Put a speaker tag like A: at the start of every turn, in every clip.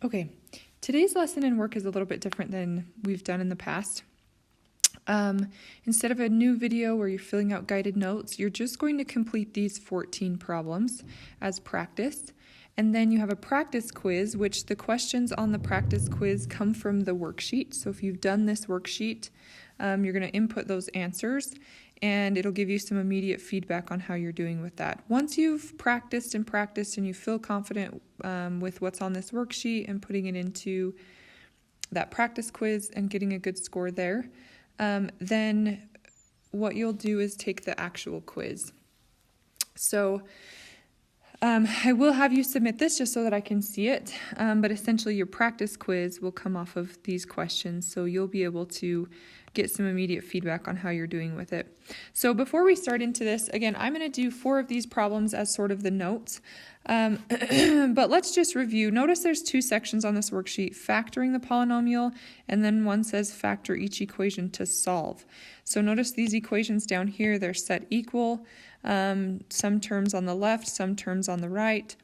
A: Okay, today's lesson and work is a little bit different than we've done in the past. Instead of a new video where you're filling out guided notes, you're just going to complete these 14 problems as practice. And then you have a practice quiz, which the questions on the practice quiz come from the worksheet. So if you've done this worksheet, you're going to input those answers and it'll give you some immediate feedback on how you're doing with that. Once you've practiced and you feel confident with what's on this worksheet and putting it into that practice quiz and getting a good score there, then what you'll do is take the actual quiz. So I will have you submit this just so that I can see it, but essentially your practice quiz will come off of these questions, so you'll be able to get some immediate feedback on how you're doing with it. So before we start into this, again, I'm going to do 4 of these problems as sort of the notes, but let's just review. Notice there's 2 sections on this worksheet, factoring the polynomial, and then one says factor each equation to solve. So notice these equations down here, they're set equal. Some terms on the left, some terms on the right.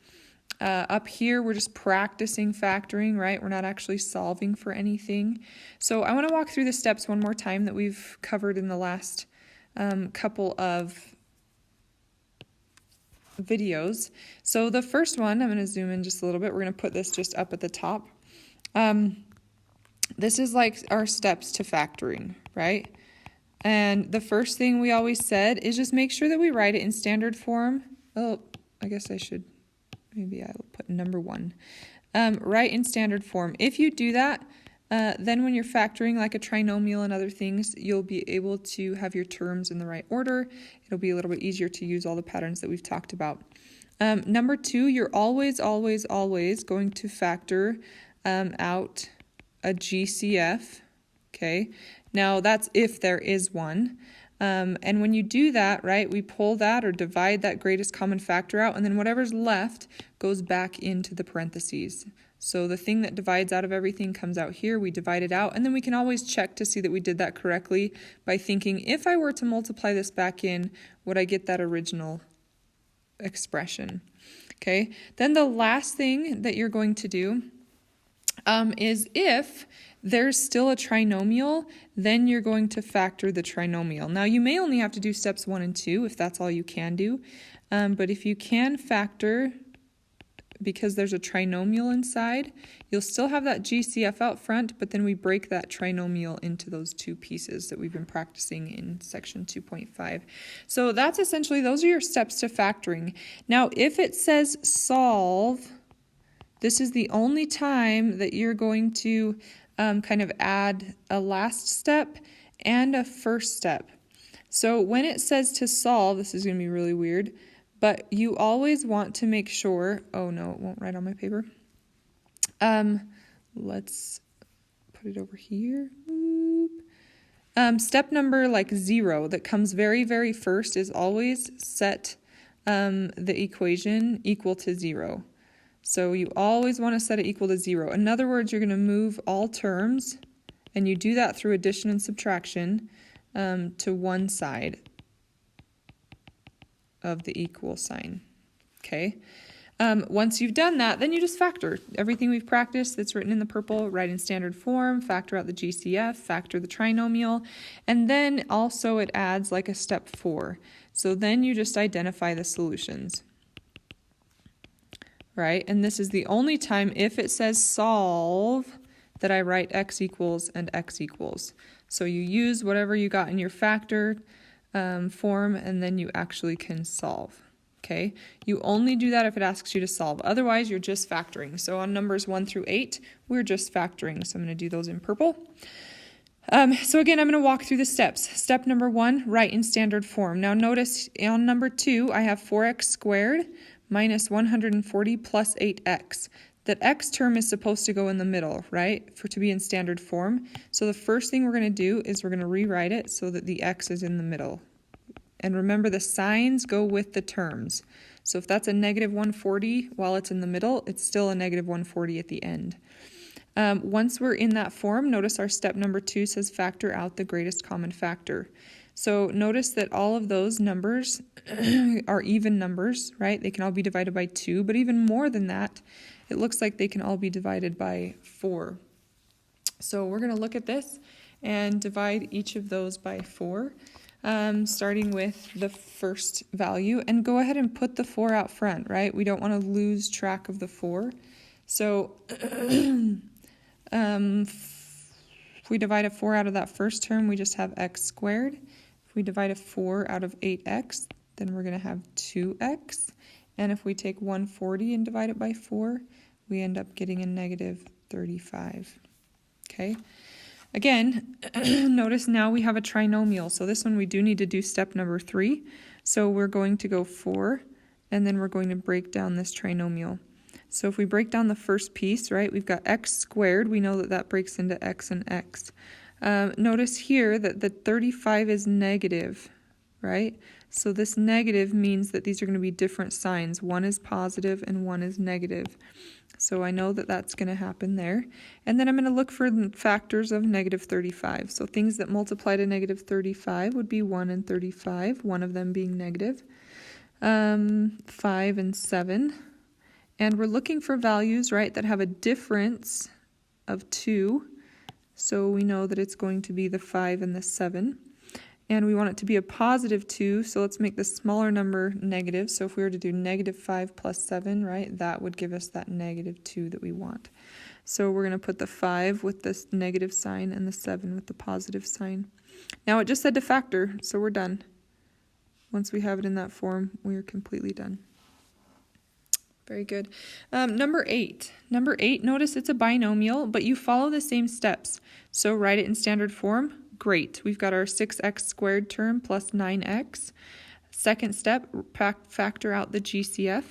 A: Up here, we're just practicing factoring, right? We're not actually solving for anything. So I want to walk through the steps one more time that we've covered in the last couple of videos. So the first one, I'm going to zoom in just a little bit. We're going to put this just up at the top. This is like our steps to factoring, right? And the first thing we always said is just make sure that we write it in standard form. Oh, I guess I should, maybe I'll put number 1. Write in standard form. If you do that, then when you're factoring like a trinomial and other things, you'll be able to have your terms in the right order. It'll be a little bit easier to use all the patterns that we've talked about. Number 2, you're always going to factor out a GCF, okay? Now that's if there is one. And when you do that, right, we pull that or divide that greatest common factor out, and then whatever's left goes back into the parentheses. So the thing that divides out of everything comes out here, we divide it out, and then we can always check to see that we did that correctly by thinking, if I were to multiply this back in, would I get that original expression? Okay, then the last thing that you're going to do is if there's still a trinomial, then you're going to factor the trinomial. Now you may only have to do steps 1 and 2 if that's all you can do, but if you can factor, because there's a trinomial inside, you'll still have that GCF out front, but then we break that trinomial into those 2 pieces that we've been practicing in section 2.5. So that's essentially, those are your steps to factoring. Now if it says solve, this is the only time that you're going to kind of add a last step and a first step. So when it says to solve, this is going to be really weird, but you always want to make sure, oh no, it won't write on my paper. Let's put it over here. Step number like 0 that comes very, very first is always set the equation equal to 0. So you always want to set it equal to 0. In other words, you're going to move all terms, and you do that through addition and subtraction to one side of the equal sign. Okay. Once you've done that, then you just factor. Everything we've practiced that's written in the purple, write in standard form, factor out the GCF, factor the trinomial, and then also it adds like a step 4. So then you just identify the solutions. Right? And this is the only time if it says solve that I write x equals and x equals. So you use whatever you got in your factor form, and then you actually can solve. Okay? You only do that if it asks you to solve. Otherwise, you're just factoring. So on numbers 1 through 8, we're just factoring. So I'm going to do those in purple. So again, I'm going to walk through the steps. Step number 1, write in standard form. Now notice on number 2, I have 4x squared minus 140 plus 8x. That x term is supposed to go in the middle, right, to be in standard form. So the first thing we're going to do is we're going to rewrite it so that the x is in the middle. And remember, the signs go with the terms. So if that's a negative 140 while it's in the middle, it's still a negative 140 at the end. Once we're in that form, notice our step number 2 says factor out the greatest common factor. So notice that all of those numbers are even numbers, right? They can all be divided by 2, but even more than that, it looks like they can all be divided by 4. So we're going to look at this and divide each of those by 4, starting with the first value, and go ahead and put the 4 out front, right? We don't want to lose track of the 4. So if we divide a 4 out of that first term, we just have x squared. If we divide a 4 out of 8x, then we're going to have 2x. And if we take 140 and divide it by 4, we end up getting a negative 35. Okay. Again, notice now we have a trinomial. So this one we do need to do step number 3. So we're going to go 4, and then we're going to break down this trinomial. So if we break down the first piece, right, we've got x squared. We know that that breaks into x and x. Notice here that the 35 is negative, right? So this negative means that these are going to be different signs. One is positive and one is negative. So I know that that's going to happen there. And then I'm going to look for factors of negative 35. So things that multiply to negative 35 would be 1 and 35, one of them being negative, 5 and 7. And we're looking for values, right, that have a difference of 2. So we know that it's going to be the 5 and the 7. And we want it to be a positive 2, so let's make the smaller number negative. So if we were to do negative 5 plus 7, right, that would give us that negative 2 that we want. So we're going to put the 5 with this negative sign and the 7 with the positive sign. Now it just said to factor, so we're done. Once we have it in that form, we are completely done. Very good. Number 8. Number 8, notice it's a binomial, but you follow the same steps. So write it in standard form. Great. We've got our 6x squared term plus 9x. Second step, factor out the GCF.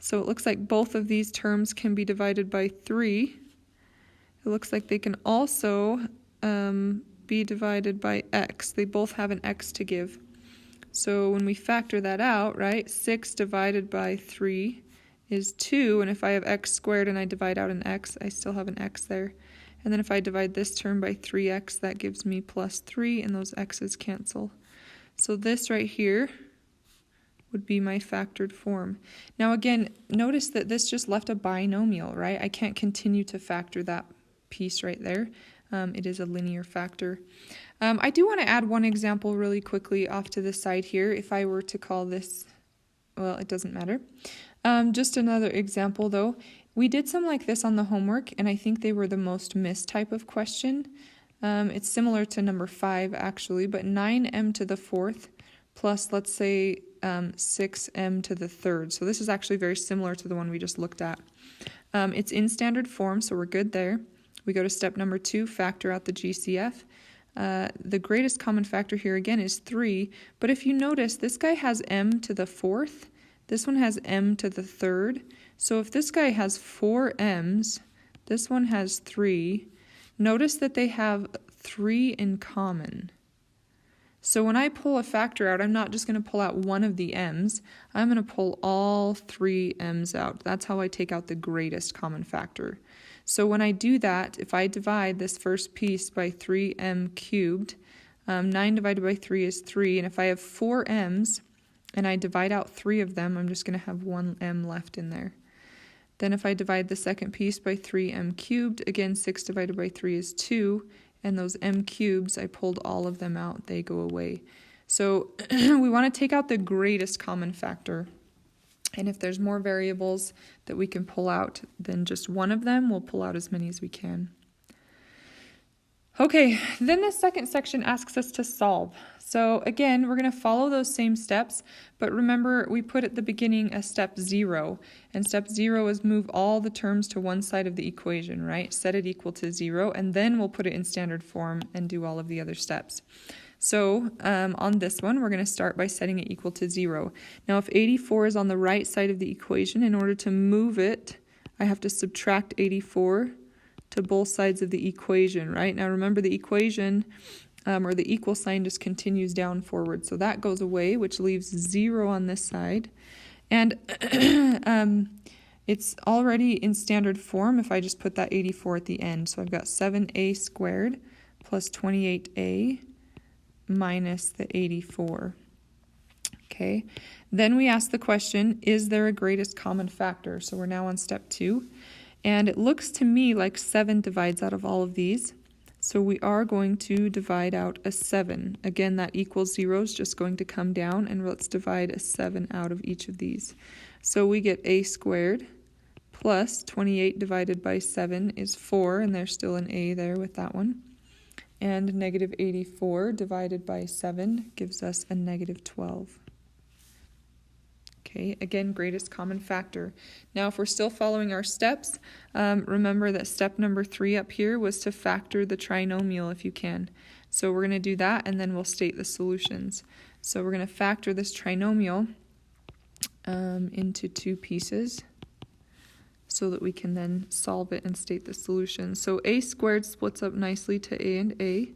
A: So it looks like both of these terms can be divided by 3. It looks like they can also be divided by x. They both have an x to give. So when we factor that out, right, 6 divided by 3 is 2, and if I have x squared and I divide out an x, I still have an x there. And then if I divide this term by 3x, that gives me plus 3, and those x's cancel. So this right here would be my factored form. Now again, notice that this just left a binomial, right? I can't continue to factor that piece right there. It is a linear factor. I do want to add one example really quickly off to the side here. If I were to call this, well, it doesn't matter. Just another example though. We did some like this on the homework, and I think they were the most missed type of question. It's similar to number 5 actually, but 9m to the 4th plus, let's say, 6m to the 3rd. So this is actually very similar to the one we just looked at. It's in standard form, so we're good there. We go to step number 2, factor out the GCF. The greatest common factor here again is 3, but if you notice, this guy has m to the 4th, this one has m to the 3rd. So if this guy has 4 m's, this one has 3, notice that they have 3 in common. So when I pull a factor out, I'm not just going to pull out one of the m's, I'm going to pull all 3 m's out. That's how I take out the greatest common factor. So when I do that, if I divide this first piece by 3m cubed, 9 divided by 3 is 3, and if I have 4 m's and I divide out 3 of them, I'm just going to have 1 m left in there. Then if I divide the second piece by 3m cubed, again 6 divided by 3 is 2, and those m cubes, I pulled all of them out, they go away. So we want to take out the greatest common factor. And if there's more variables that we can pull out than just one of them, we'll pull out as many as we can. Okay, then the second section asks us to solve. So again, we're going to follow those same steps, but remember we put at the beginning a step 0, and step 0 is move all the terms to one side of the equation, right? Set it equal to 0, and then we'll put it in standard form and do all of the other steps. So on this one, we're going to start by setting it equal to 0. Now if 84 is on the right side of the equation, in order to move it, I have to subtract 84 to both sides of the equation, right? Now remember the equation or the equal sign just continues down forward. So that goes away, which leaves 0 on this side. And it's already in standard form if I just put that 84 at the end. So I've got 7a squared plus 28a minus the 84. Okay, then we ask the question, is there a greatest common factor? So we're now on step 2, and it looks to me like 7 divides out of all of these. So we are going to divide out a 7. Again, that equals 0 is just going to come down, and let's divide a 7 out of each of these. So we get a squared plus 28 divided by 7 is 4, and there's still an a there with that one. And negative 84 divided by 7 gives us a negative 12. Okay, again, greatest common factor. Now, if we're still following our steps, remember that step number 3 up here was to factor the trinomial if you can. So we're going to do that, and then we'll state the solutions. So we're going to factor this trinomial into 2 pieces so that we can then solve it and state the solution. So a squared splits up nicely to a and a.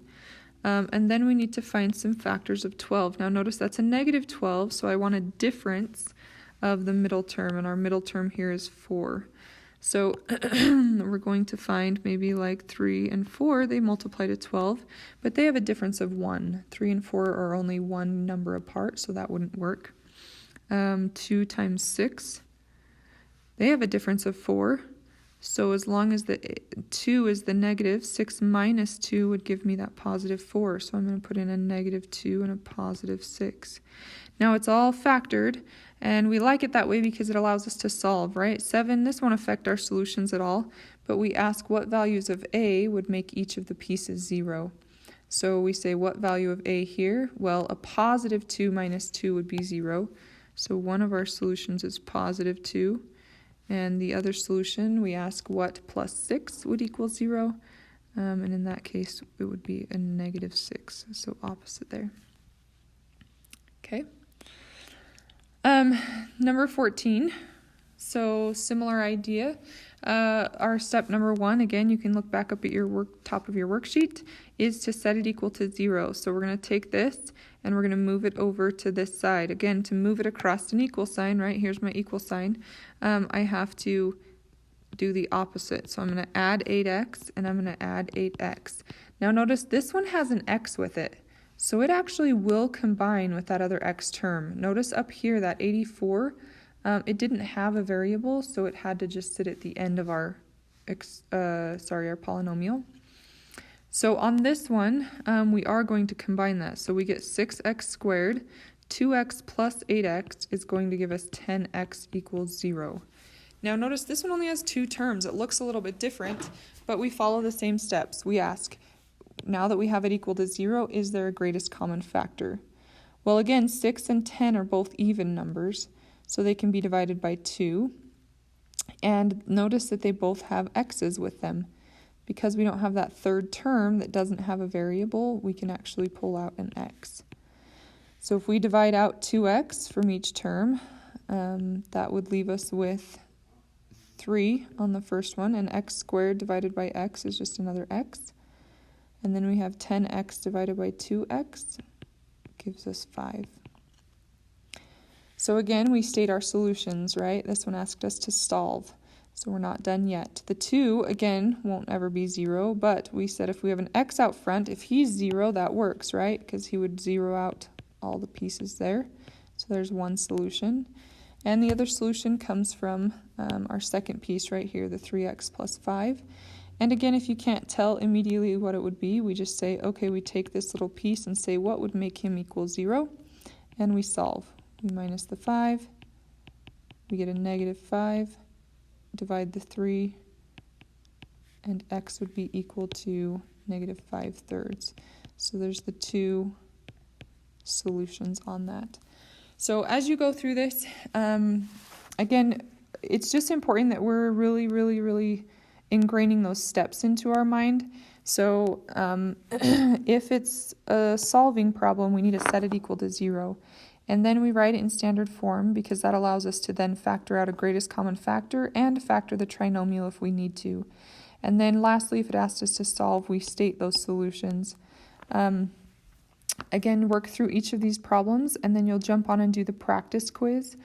A: And then we need to find some factors of 12. Now notice that's a negative 12, so I want a difference of the middle term, and our middle term here is 4. So we're going to find maybe like 3 and 4, they multiply to 12, but they have a difference of 1. 3 and 4 are only one number apart, so that wouldn't work. 2 times 6, they have a difference of 4. So as long as the 2 is the negative, 6 minus 2 would give me that positive 4. So I'm going to put in a negative 2 and a positive 6. Now it's all factored, and we like it that way because it allows us to solve, right? 7, this won't affect our solutions at all, but we ask what values of a would make each of the pieces 0. So we say what value of a here? Well, a positive 2 minus 2 would be 0. So one of our solutions is positive 2. And the other solution, we ask what plus 6 would equal 0. And in that case, it would be a negative 6. So opposite there. Okay. Number 14. So similar idea. Our step number 1, again, you can look back up at your top of your worksheet, is to set it equal to 0. So we're going to take this and we're going to move it over to this side. Again, to move it across an equal sign, right? Here's my equal sign. I have to do the opposite. So I'm going to add 8x and I'm going to add 8x. Now notice this one has an x with it. So it actually will combine with that other x term. Notice up here that 84, it didn't have a variable, so it had to just sit at the end of our polynomial. So on this one, we are going to combine that. So we get 6x squared, 2x plus 8x is going to give us 10x equals 0. Now notice this one only has 2 terms. It looks a little bit different, but we follow the same steps. We ask, now that we have it equal to 0, is there a greatest common factor? Well, again, 6 and 10 are both even numbers, so they can be divided by 2. And notice that they both have x's with them. Because we don't have that third term that doesn't have a variable, we can actually pull out an x. So if we divide out 2x from each term, that would leave us with 3 on the first one, and x squared divided by x is just another x. And then we have 10x divided by 2x gives us 5. So again, we state our solutions, right? This one asked us to solve, so we're not done yet. The 2, again, won't ever be 0, but we said if we have an x out front, if he's 0, that works, right? Because he would 0 out all the pieces there. So there's one solution. And the other solution comes from our second piece right here, the 3x plus 5. And again, if you can't tell immediately what it would be, we just say, okay, we take this little piece and say what would make him equal 0, and we solve. We minus the 5, we get a negative 5, divide the 3, and x would be equal to negative 5/3. So there's the 2 solutions on that. So as you go through this, again, it's just important that we're really ingraining those steps into our mind. So if it's a solving problem, we need to set it equal to 0. And then we write it in standard form because that allows us to then factor out a greatest common factor and factor the trinomial if we need to. And then lastly, if it asks us to solve, we state those solutions. Again, work through each of these problems, and then you'll jump on and do the practice quiz.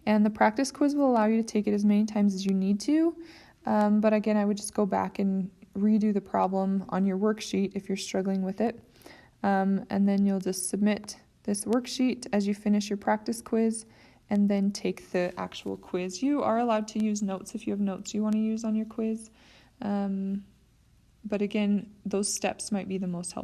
A: And the practice quiz will allow you to take it as many times as you need to. But again, I would just go back and redo the problem on your worksheet if you're struggling with it. And then you'll just submit this worksheet as you finish your practice quiz, and then take the actual quiz. You are allowed to use notes if you have notes you want to use on your quiz. But again, those steps might be the most helpful.